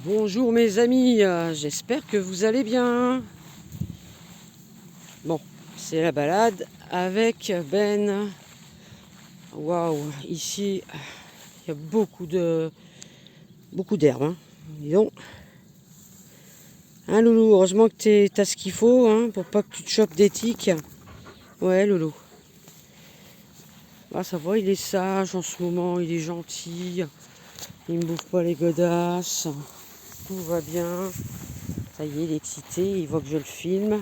Bonjour mes amis, j'espère que vous allez bien. Bon, c'est la balade avec Ben. Waouh, ici il y a beaucoup d'herbe. Dis donc. Hein Loulou, heureusement que t'as ce qu'il faut pour pas que tu te chopes des tiques. Ouais Loulou. Ah, ça va, il est sage en ce moment, il est gentil. Il me bouffe pas les godasses. Tout va bien. Ça y est, il est excité, il voit que je le filme.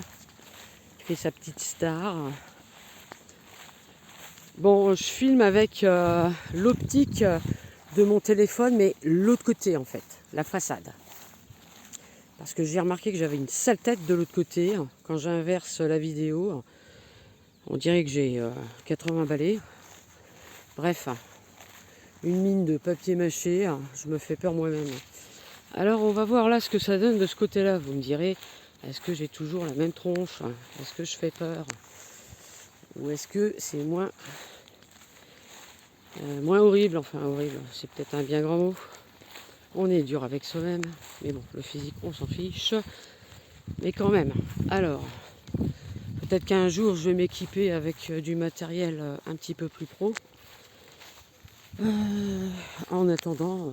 Il fait sa petite star. Bon, je filme avec l'optique de mon téléphone, mais l'autre côté en fait, la façade. Parce que j'ai remarqué que j'avais une sale tête de l'autre côté. Quand j'inverse la vidéo, on dirait que j'ai 80 balais. Bref, une mine de papier mâché, je me fais peur moi-même. Alors on va voir là ce que ça donne de ce côté-là. Vous me direz, est-ce que j'ai toujours la même tronche? Est-ce que je fais peur? Ou est-ce que c'est moins horrible? Enfin horrible, c'est peut-être un bien grand mot. On est dur avec soi-même, mais bon, le physique, on s'en fiche. Mais quand même, alors, peut-être qu'un jour, je vais m'équiper avec du matériel un petit peu plus pro. En attendant,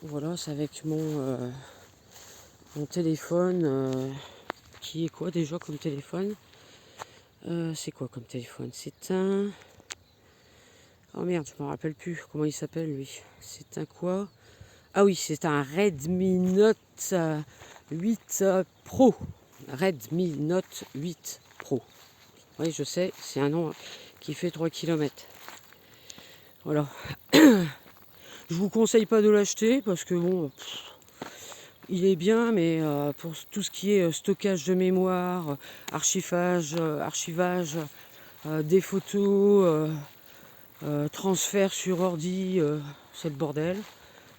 voilà, c'est avec mon téléphone, qui est quoi déjà comme téléphone? C'est quoi comme téléphone? C'est un... Oh merde, je me rappelle plus comment il s'appelle lui. C'est un quoi? Ah oui, c'est un Redmi Note 8 Pro. Redmi Note 8 Pro. Oui, je sais, c'est un nom qui fait 3 km. Voilà. Je vous conseille pas de l'acheter parce que bon, il est bien, mais pour tout ce qui est stockage de mémoire, archivage des photos, transfert sur ordi, c'est le bordel.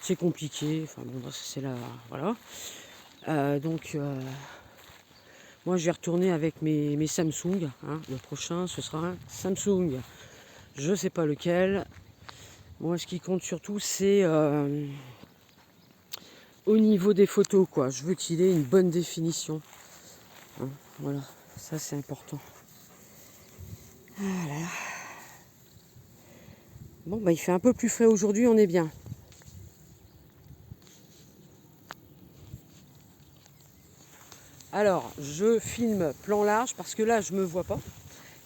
C'est compliqué. Enfin bon, c'est là, voilà. Donc, moi, je vais retourner avec mes Samsung. Le prochain, ce sera un Samsung. Je ne sais pas lequel. Moi, ce qui compte surtout, c'est au niveau des photos, quoi. Je veux qu'il ait une bonne définition. Voilà, ça, c'est important. Voilà. Bon, bah, il fait un peu plus frais aujourd'hui, on est bien. Alors, je filme plan large parce que là, je ne me vois pas.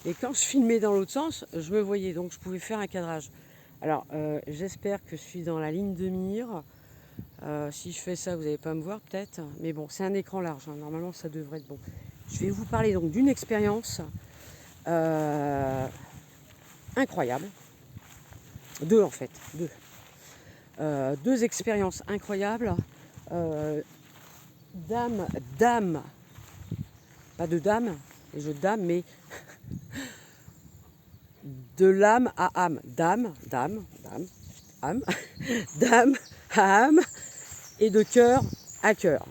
Et quand je filmais dans l'autre sens, je me voyais, donc je pouvais faire un cadrage. Alors, j'espère que je suis dans la ligne de mire. Si je fais ça, vous n'allez pas me voir peut-être. Mais bon, c'est un écran large, normalement ça devrait être bon. Je vais vous parler donc d'une expérience incroyable. Deux en fait, deux. Deux expériences incroyables. Dame, pas de dame, les jeux de dames, mais de l'âme à âme. Dame, âme, dame à âme, et de cœur à cœur.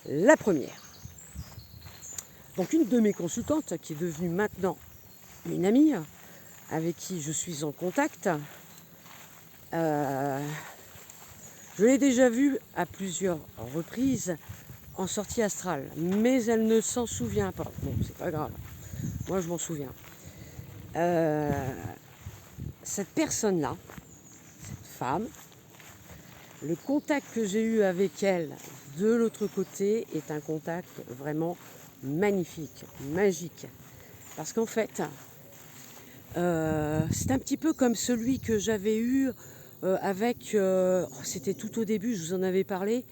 La première. Donc une de mes consultantes, qui est devenue maintenant une amie, avec qui je suis en contact, je l'ai déjà vue à plusieurs reprises en sortie astrale, mais elle ne s'en souvient pas. Bon, c'est pas grave, moi je m'en souviens. Cette personne-là, cette femme, le contact que j'ai eu avec elle de l'autre côté est un contact vraiment magnifique, magique. Parce qu'en fait, c'est un petit peu comme celui que j'avais eu avec... c'était tout au début, je vous en avais parlé,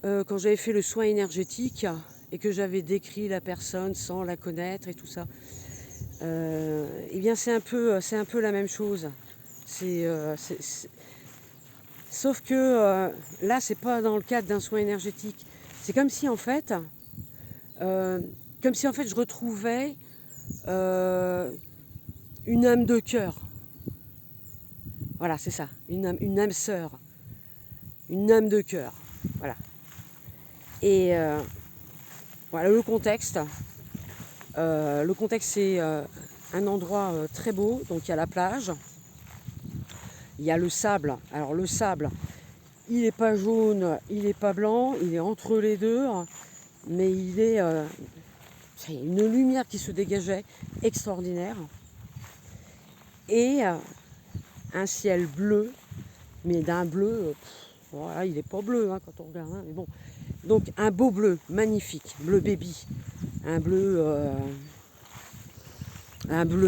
quand j'avais fait le soin énergétique et que j'avais décrit la personne sans la connaître et tout ça. Eh bien, c'est un peu la même chose. Sauf que là, c'est pas dans le cadre d'un soin énergétique. C'est comme si en fait, je retrouvais une âme de cœur. Voilà, c'est ça, une âme sœur, une âme de cœur. Voilà. Et voilà le contexte. Le contexte, c'est un endroit très beau. Donc il y a la plage, il y a le sable. Alors le sable, il n'est pas jaune, il n'est pas blanc, il est entre les deux, mais il est une lumière qui se dégageait extraordinaire et un ciel bleu, mais d'un bleu, voilà, il n'est pas bleu hein, quand on regarde, hein, mais bon. Donc un beau bleu, magnifique, bleu baby, un bleu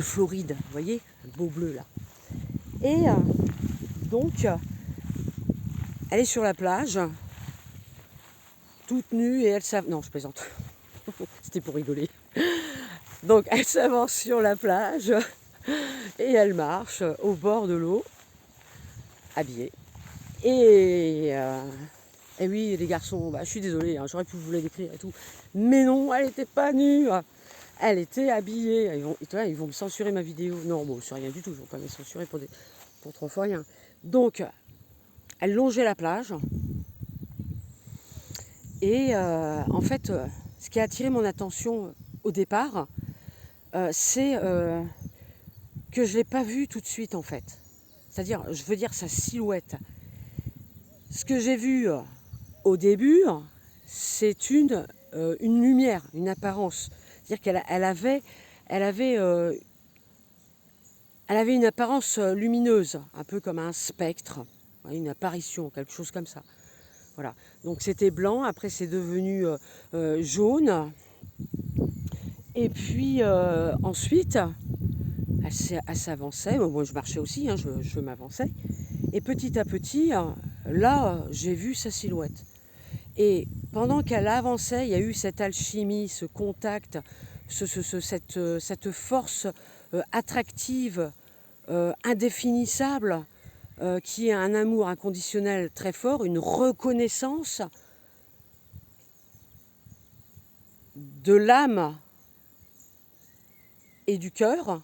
Floride, vous voyez, un beau bleu là. Et donc elle est sur la plage, toute nue et elle s'avance. Non, je plaisante. C'était pour rigoler. Donc elle s'avance sur la plage et elle marche au bord de l'eau, habillée. Et oui, les garçons, je suis désolée, hein, j'aurais pu vous la décrire et tout. Mais non, elle n'était pas nue. Elle était habillée. Ils vont me censurer ma vidéo. Non, bon, c'est rien du tout. Ils ne vont pas me censurer pour trop fois rien. Donc, elle longeait la plage. Et en fait, ce qui a attiré mon attention au départ, c'est que je ne l'ai pas vue tout de suite en fait. C'est-à-dire, je veux dire sa silhouette. Ce que j'ai vu au début, c'est une lumière, une apparence. C'est-à-dire qu'elle avait une apparence lumineuse, un peu comme un spectre, une apparition, quelque chose comme ça. Voilà. Donc c'était blanc, après c'est devenu jaune. Et puis ensuite, elle s'avançait. Moi je marchais aussi, hein, je m'avançais. Et petit à petit, là, j'ai vu sa silhouette. Et pendant qu'elle avançait, il y a eu cette alchimie, ce contact, cette force attractive, indéfinissable, qui est un amour inconditionnel très fort, une reconnaissance de l'âme et du cœur.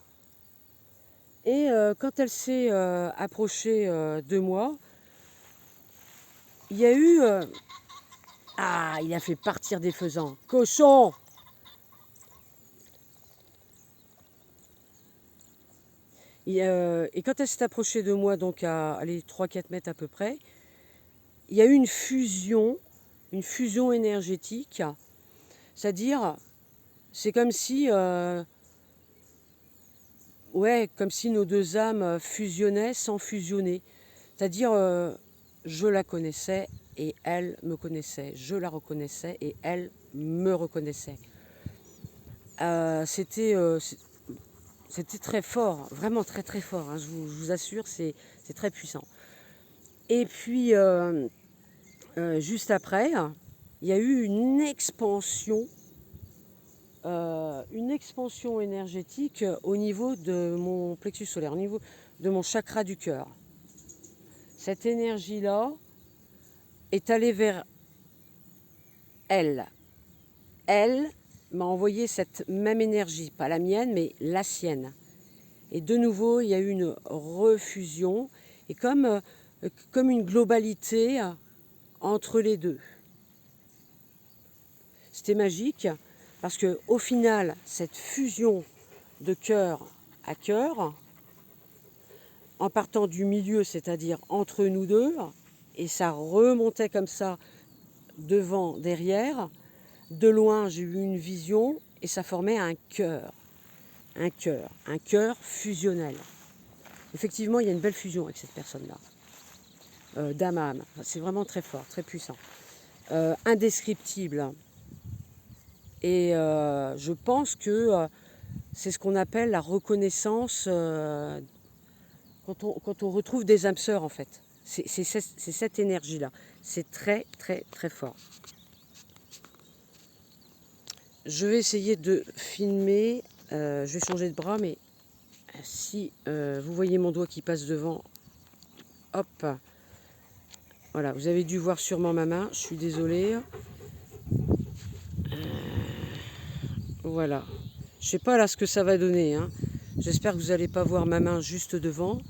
Et quand elle s'est approchée de moi, il y a eu... il a fait partir des faisans. Cochon! Et quand elle s'est approchée de moi, donc à 3-4 mètres à peu près, il y a eu une fusion énergétique. C'est-à-dire, c'est comme si... comme si nos deux âmes fusionnaient sans fusionner. C'est-à-dire, je la connaissais et elle me connaissait. Je la reconnaissais et elle me reconnaissait. C'était très fort, vraiment très très fort. Hein, je vous assure, c'est très puissant. Et puis, juste après, il y a eu une expansion énergétique au niveau de mon plexus solaire, au niveau de mon chakra du cœur. Cette énergie-là est allée vers elle. Elle m'a envoyé cette même énergie, pas la mienne, mais la sienne. Et de nouveau, il y a eu une refusion, et comme une globalité entre les deux. C'était magique. Parce qu'au final, cette fusion de cœur à cœur, en partant du milieu, c'est-à-dire entre nous deux, et ça remontait comme ça, devant, derrière, de loin j'ai eu une vision, et ça formait un cœur fusionnel. Effectivement, il y a une belle fusion avec cette personne-là, d'âme à âme. C'est vraiment très fort, très puissant. Indescriptible. Et je pense que c'est ce qu'on appelle la reconnaissance quand on retrouve des âmes sœurs en fait. C'est cette énergie-là. C'est très très très fort. Je vais essayer de filmer. Je vais changer de bras, mais si vous voyez mon doigt qui passe devant, hop. Voilà, vous avez dû voir sûrement ma main. Je suis désolée. Voilà, je sais pas là ce que ça va donner, hein. J'espère que vous n'allez pas voir ma main juste devant.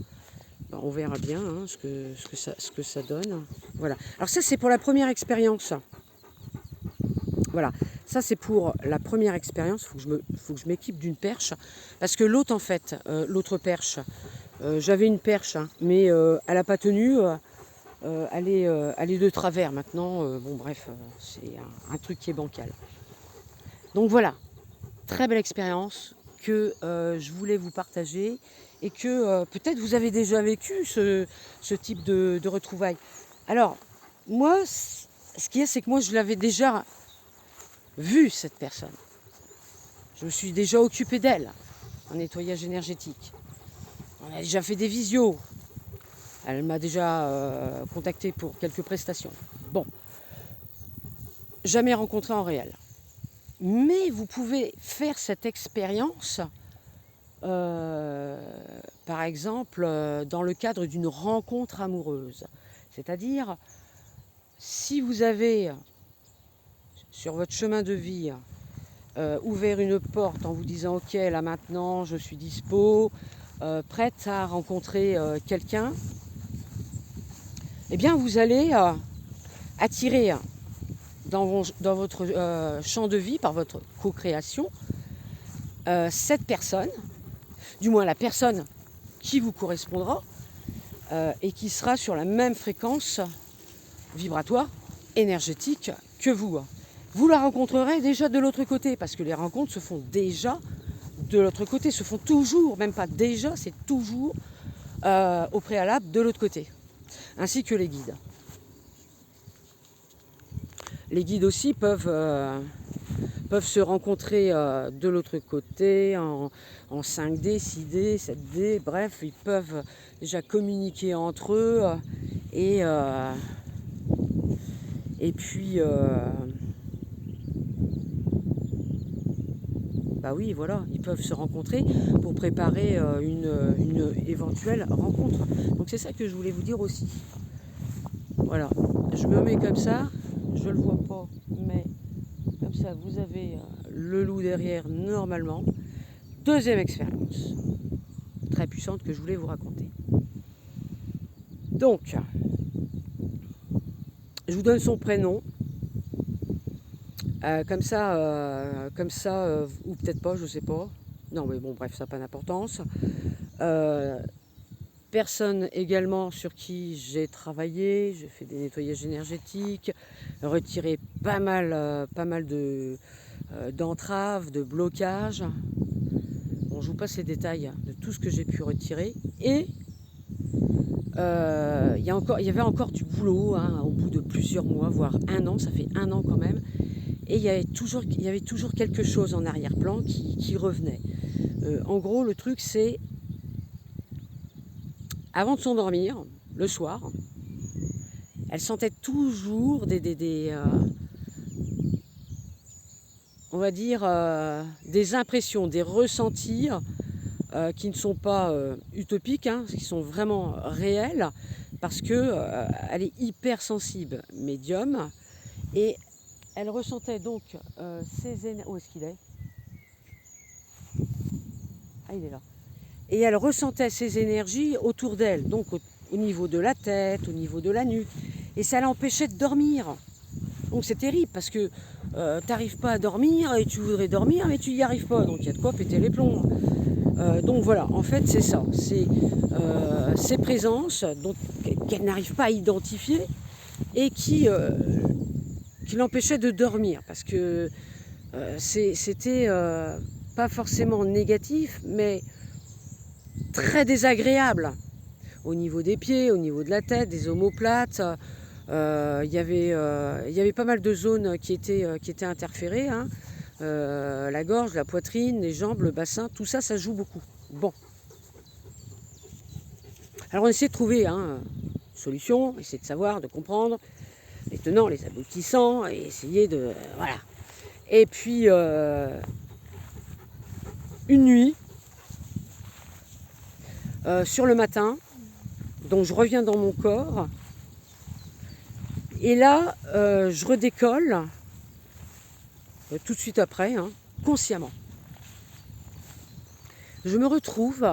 On verra bien hein, ce que ça donne. Voilà, alors ça c'est pour la première expérience. Voilà, ça c'est pour la première expérience. Faut que je m'équipe d'une perche. Parce que l'autre en fait, l'autre perche, j'avais une perche, hein, mais elle n'a pas tenu. elle est de travers maintenant. Bon bref, c'est un truc qui est bancal. Donc voilà, très belle expérience que je voulais vous partager et que peut-être vous avez déjà vécu ce type de retrouvailles. Alors, moi, ce qu'il y a, c'est que moi, je l'avais déjà vue, cette personne. Je me suis déjà occupée d'elle en nettoyage énergétique. On a déjà fait des visios. Elle m'a déjà contacté pour quelques prestations. Bon, jamais rencontré en réel. Mais vous pouvez faire cette expérience, par exemple, dans le cadre d'une rencontre amoureuse. C'est-à-dire, si vous avez, sur votre chemin de vie, ouvert une porte en vous disant « Ok, là maintenant, je suis dispo, prête à rencontrer quelqu'un », eh bien, vous allez attirer dans votre champ de vie, par votre co-création, cette personne, du moins la personne qui vous correspondra et qui sera sur la même fréquence vibratoire, énergétique que vous. Vous la rencontrerez déjà de l'autre côté, parce que les rencontres se font déjà de l'autre côté, se font toujours, même pas déjà, c'est toujours au préalable de l'autre côté, ainsi que les guides. Les guides aussi peuvent se rencontrer de l'autre côté en 5D, 6D, 7D, bref, ils peuvent déjà communiquer entre eux et puis bah oui, voilà, ils peuvent se rencontrer pour préparer une éventuelle rencontre. Donc c'est ça que je voulais vous dire aussi. Voilà, je me mets comme ça, je le vois pas, mais comme ça vous avez le loup derrière normalement. Deuxième expérience, très puissante que je voulais vous raconter. Donc, je vous donne son prénom. Comme ça, ou peut-être pas, je sais pas. Non, mais bon, bref, ça n'a pas d'importance. Personne également sur qui j'ai travaillé, j'ai fait des nettoyages énergétiques, retiré pas mal d'entraves, de blocages. Bon, je vous passe les détails de tout ce que j'ai pu retirer. Et il y avait encore du boulot au bout de plusieurs mois, voire un an, ça fait un an quand même. Et il y avait toujours quelque chose en arrière-plan qui revenait. En gros, le truc, c'est avant de s'endormir, le soir, elle sentait toujours on va dire, des impressions, des ressentis qui ne sont pas utopiques, qui sont vraiment réels, parce que elle est hypersensible, médium, et elle ressentait donc ces énergies. Où est-ce qu'il est ? Ah, il est là. Et elle ressentait ces énergies autour d'elle, donc au niveau de la tête, au niveau de la nuque. Et ça l'empêchait de dormir. Donc c'est terrible parce que tu n'arrives pas à dormir et tu voudrais dormir mais tu n'y arrives pas. Donc il y a de quoi péter les plombs. Donc voilà, en fait c'est ça. C'est ces présences qu'elle n'arrive pas à identifier et qui l'empêchaient de dormir. Parce que c'était pas forcément négatif, mais très désagréable au niveau des pieds, au niveau de la tête, des omoplates. Il y avait pas mal de zones qui étaient interférées. La gorge, la poitrine, les jambes, le bassin, tout ça, ça joue beaucoup. Bon. Alors on essaie de trouver une solution, essayer de savoir, de comprendre les tenants, les aboutissants, et essayer de... voilà. Et puis, une nuit, sur le matin, donc je reviens dans mon corps, et là, je redécolle, tout de suite après, consciemment. Je me retrouve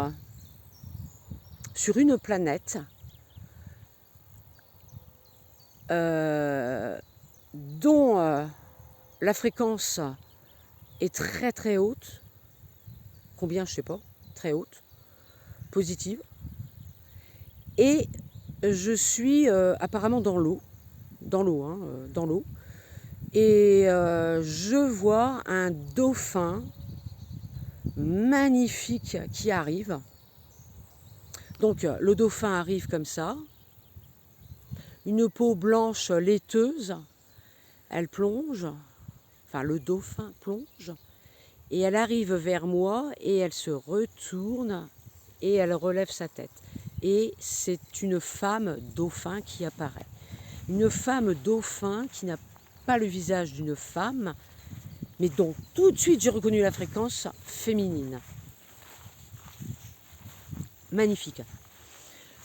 sur une planète dont la fréquence est très très haute. Combien, je ne sais pas, très haute, positive. Et je suis apparemment dans l'eau, hein, dans l'eau, et je vois un dauphin magnifique qui arrive. Donc le dauphin arrive comme ça, une peau blanche laiteuse, elle plonge, enfin le dauphin plonge, et elle arrive vers moi et elle se retourne et elle relève sa tête. Et c'est une femme dauphin qui apparaît. Une femme dauphin qui n'a pas le visage d'une femme, mais dont tout de suite j'ai reconnu la fréquence féminine. Magnifique.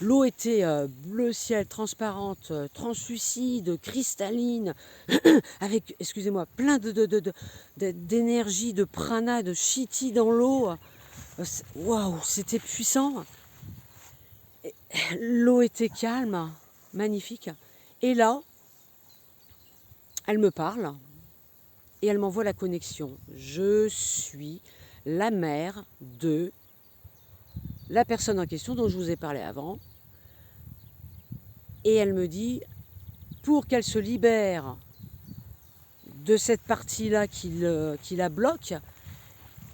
L'eau était bleu ciel, transparente, translucide, cristalline, avec, excusez-moi, plein d'énergie, de prana, de shiti dans l'eau. Waouh, c'était puissant. L'eau était calme, magnifique. Et là, elle me parle et elle m'envoie la connexion. Je suis la mère de la personne en question dont je vous ai parlé avant. Et elle me dit, pour qu'elle se libère de cette partie-là qui la bloque,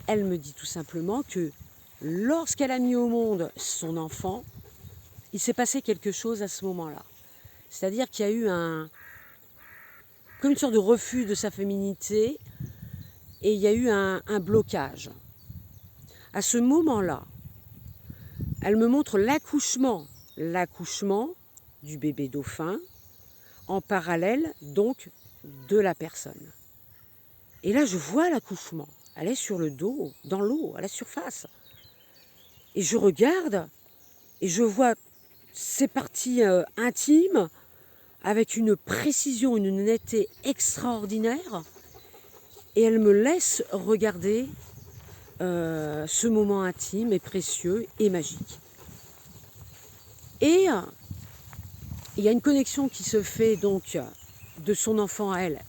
elle me dit tout simplement que lorsqu'elle a mis au monde son enfant, il s'est passé quelque chose à ce moment-là. C'est-à-dire qu'il y a eu comme une sorte de refus de sa féminité et il y a eu un blocage. À ce moment-là, elle me montre l'accouchement du bébé dauphin en parallèle donc de la personne. Et là, je vois l'accouchement. Elle est sur le dos, dans l'eau, à la surface. Et je regarde et je vois ces parties intimes avec une précision, une netteté extraordinaire. Et elle me laisse regarder ce moment intime et précieux et magique. Et il y a une connexion qui se fait donc de son enfant à elle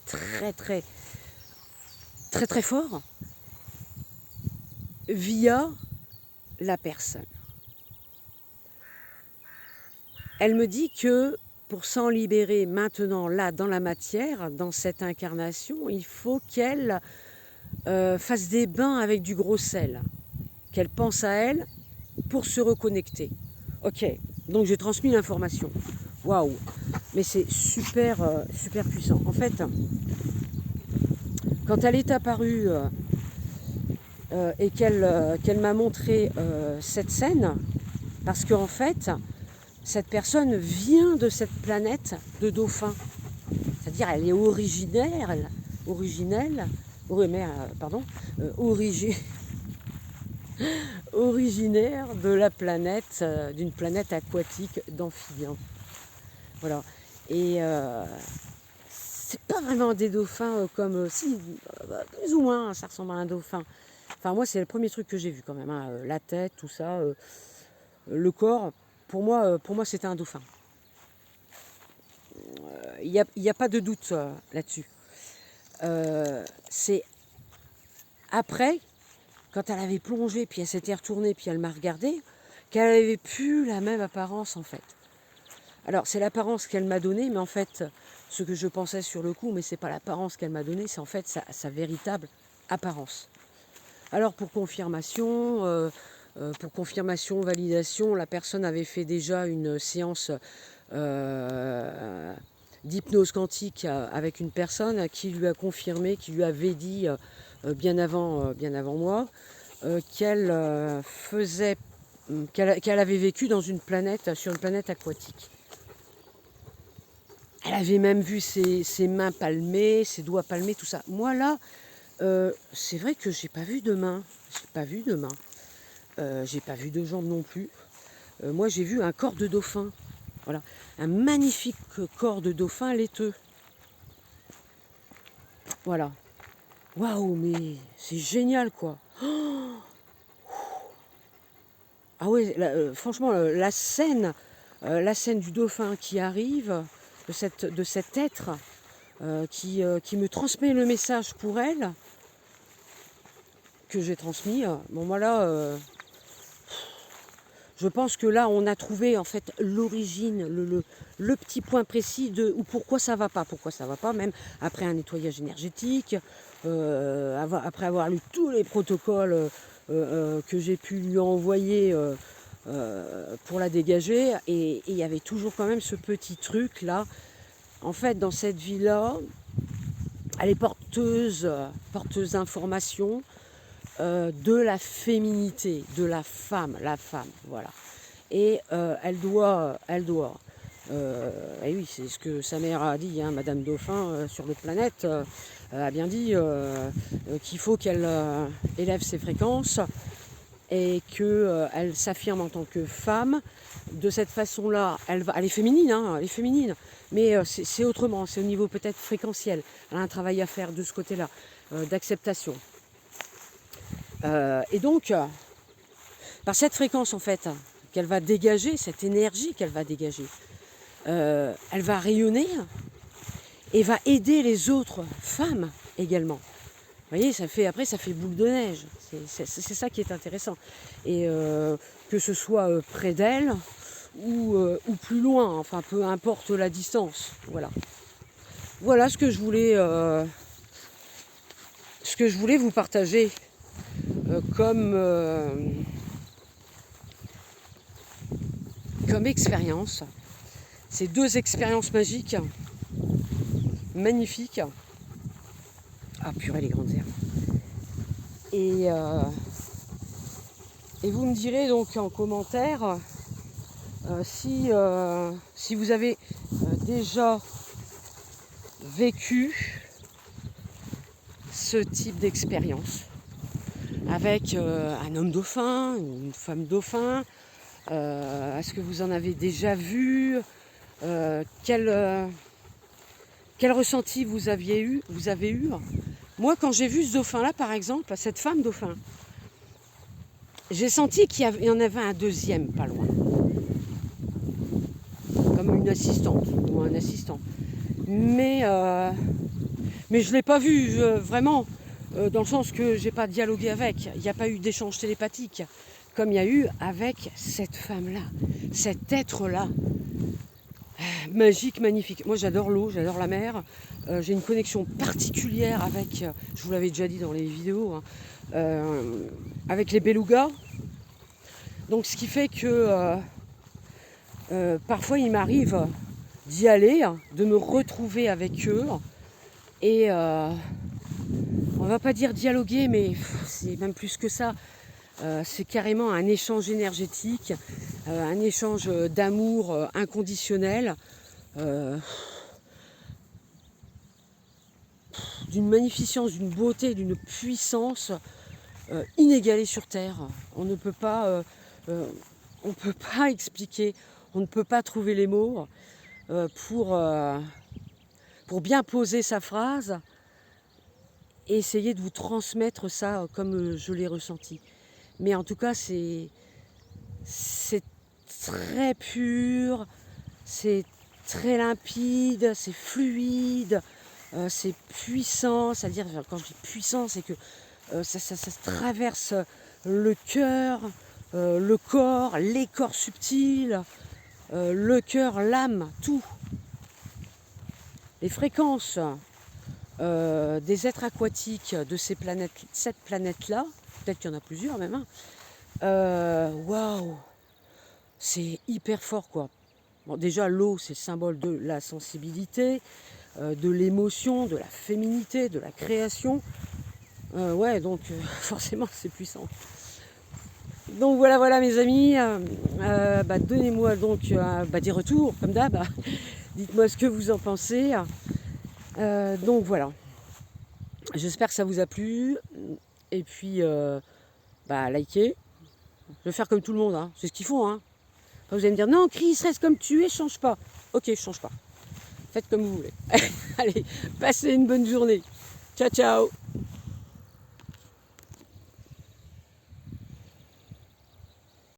très fort via la personne. Elle me dit que pour s'en libérer maintenant, là, dans la matière, dans cette incarnation, il faut qu'elle fasse des bains avec du gros sel, qu'elle pense à elle pour se reconnecter. Ok, donc j'ai transmis l'information. Waouh, mais c'est super puissant. En fait, quand elle est apparue et qu'elle m'a montré cette scène, parce qu'en fait, cette personne vient de cette planète de dauphins. C'est-à-dire elle est originelle originaire de la planète, d'une planète aquatique d'amphibiens. Voilà. Et c'est pas vraiment des dauphins comme si, plus ou moins, ça ressemble à un dauphin. Enfin, moi, c'est le premier truc que j'ai vu quand même. Hein. La tête, tout ça, le corps. Pour moi, c'était un dauphin. Il n'y a pas de doute là-dessus. C'est après, quand elle avait plongé, puis elle s'était retournée, puis elle m'a regardé, qu'elle avait plus la même apparence en fait. Alors c'est l'apparence qu'elle m'a donnée, mais en fait, ce que je pensais sur le coup, mais c'est pas l'apparence qu'elle m'a donnée, c'est en fait sa véritable apparence. Alors pour confirmation, validation, la personne avait fait déjà une séance d'hypnose quantique avec une personne qui lui a confirmé, qui lui avait dit bien avant moi, qu'elle avait vécu dans sur une planète aquatique. Elle avait même vu ses mains palmées, ses doigts palmés, tout ça. Moi là, c'est vrai que j'ai pas vu de main, j'ai pas vu de jambes non plus. Moi j'ai vu un corps de dauphin, voilà, un magnifique corps de dauphin laiteux. Voilà. Waouh, mais c'est génial quoi. Oh, ah ouais, franchement, la scène du dauphin qui arrive, de cet être qui me transmet le message pour elle, que j'ai transmis. Bon, moi là, Je pense que là, on a trouvé en fait l'origine, le petit point précis de ou pourquoi ça va pas. Pourquoi ça va pas, même après un nettoyage énergétique, après avoir lu tous les protocoles que j'ai pu lui envoyer pour la dégager. Et il y avait toujours quand même ce petit truc là. En fait, dans cette vie-là, elle est porteuse d'informations. De la féminité, de la femme, voilà. Et elle doit, et oui, c'est ce que sa mère a dit, hein, Madame Dauphin sur notre planète, a bien dit qu'il faut qu'elle élève ses fréquences et qu'elle s'affirme en tant que femme. De cette façon-là, elle est féminine, hein, elle est féminine, mais c'est autrement, c'est au niveau peut-être fréquentiel. Elle a un travail à faire de ce côté-là, d'acceptation. Et donc, par cette fréquence en fait qu'elle va dégager, cette énergie qu'elle va dégager, elle va rayonner et va aider les autres femmes également. Vous voyez, ça fait boule de neige. C'est ça qui est intéressant. Et que ce soit près d'elle ou plus loin, enfin peu importe la distance. Voilà. Voilà ce que je voulais vous partager. Comme expérience. Ces 2 expériences magiques, magnifiques. Ah purée, les grandes herbes. Et vous me direz donc en commentaire si vous avez déjà vécu ce type d'expérience. Avec un homme dauphin, une femme dauphin. Est-ce que vous en avez déjà vu? Quel ressenti vous avez eu? Moi, quand j'ai vu ce dauphin-là, par exemple, cette femme dauphin, j'ai senti qu'il y en avait un deuxième pas loin. Comme une assistante ou un assistant. Mais je ne l'ai pas vu vraiment. Dans le sens que j'ai pas dialogué avec, il n'y a pas eu d'échange télépathique, comme il y a eu avec cette femme-là, cet être-là, magique, magnifique. Moi j'adore l'eau, j'adore la mer, j'ai une connexion particulière avec, je vous l'avais déjà dit dans les vidéos, hein, avec les belugas. Donc ce qui fait que parfois il m'arrive d'y aller, de me retrouver avec eux, et on va pas dire dialoguer, mais c'est même plus que ça. C'est carrément un échange énergétique, un échange d'amour inconditionnel, d'une magnificence, d'une beauté, d'une puissance inégalée sur Terre. On ne peut pas expliquer, on ne peut pas trouver les mots pour bien poser sa phrase et essayer de vous transmettre ça comme je l'ai ressenti. Mais en tout cas, c'est très pur, c'est très limpide, c'est fluide, c'est puissant. C'est-à-dire, quand je dis puissant, c'est que ça traverse le cœur, le corps, les corps subtils, le cœur, l'âme, tout. Les fréquences des êtres aquatiques de cette planète-là, peut-être qu'il y en a plusieurs même, hein, waouh, c'est hyper fort quoi. Bon, déjà l'eau c'est le symbole de la sensibilité, de l'émotion, de la féminité, de la création. Ouais, donc forcément c'est puissant. Donc voilà mes amis, donnez-moi donc des retours comme d'hab. Dites-moi ce que vous en pensez. Donc voilà. J'espère que ça vous a plu. Et puis, likez. Je vais faire comme tout le monde. Hein. C'est ce qu'ils font. Hein. Vous allez me dire, non, Chris, reste comme tu es, change pas. Ok, je change pas. Faites comme vous voulez. Allez, passez une bonne journée. Ciao, ciao.